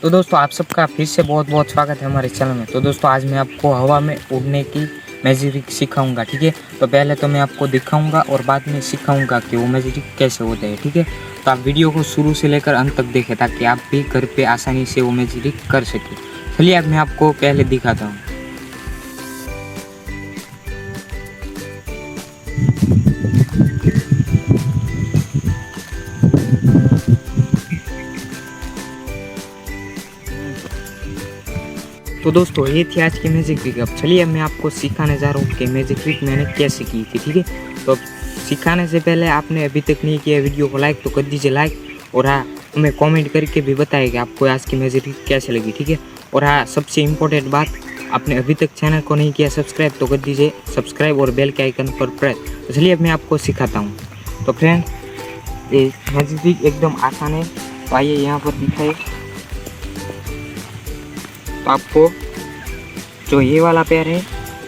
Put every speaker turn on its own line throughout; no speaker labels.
तो दोस्तों आप सबका फिर से बहुत बहुत स्वागत है हमारे चैनल में। तो दोस्तों आज मैं आपको हवा में उड़ने की मैजिक सिखाऊंगा, ठीक है। तो पहले तो मैं आपको दिखाऊंगा और बाद में सिखाऊंगा कि वो मैजिक कैसे होता है, ठीक है। तो आप वीडियो को शुरू से लेकर अंत तक देखें ताकि आप भी घर पे आसानी से वो मैजिक कर सकें। चलिए अब मैं आपको पहले दिखाता हूँ। तो दोस्तों ये थी आज की मैजिक ट्रिक। अब चलिए मैं आपको सिखाने जा रहा हूँ कि मैजिक ट्रिक मैंने कैसे की थी, ठीक है। तो सिखाने से पहले आपने अभी तक नहीं किया वीडियो को लाइक तो कर दीजिए लाइक, और हाँ हमें कमेंट करके भी बताइए कि आपको आज की मैजिक ट्रिक कैसे लगी, ठीक है। और हाँ सबसे इम्पोर्टेंट बात, आपने अभी तक चैनल को नहीं किया सब्सक्राइब तो कर दीजिए सब्सक्राइब और बेल के आइकन पर प्रेस। तो चलिए अब मैं आपको सिखाता हूँ। तो फ्रेंड ये मैजिक ट्रिक एकदम आसान है। तो आइए यहाँ पर दिखाइए। तो आपको जो ये वाला पैर है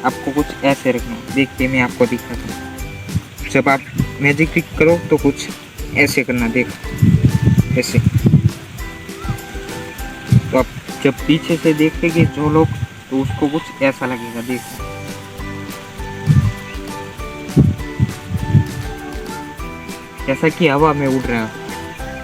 आपको कुछ ऐसे रखना है। देखिए मैं आपको दिखाता हूँ। जब आप मैजिक ट्रिक करो तो कुछ ऐसे करना, देखो ऐसे। तो आप जब पीछे से देखेंगे जो लोग तो उसको कुछ ऐसा लगेगा, देखो जैसा कि हवा में उड़ रहा है।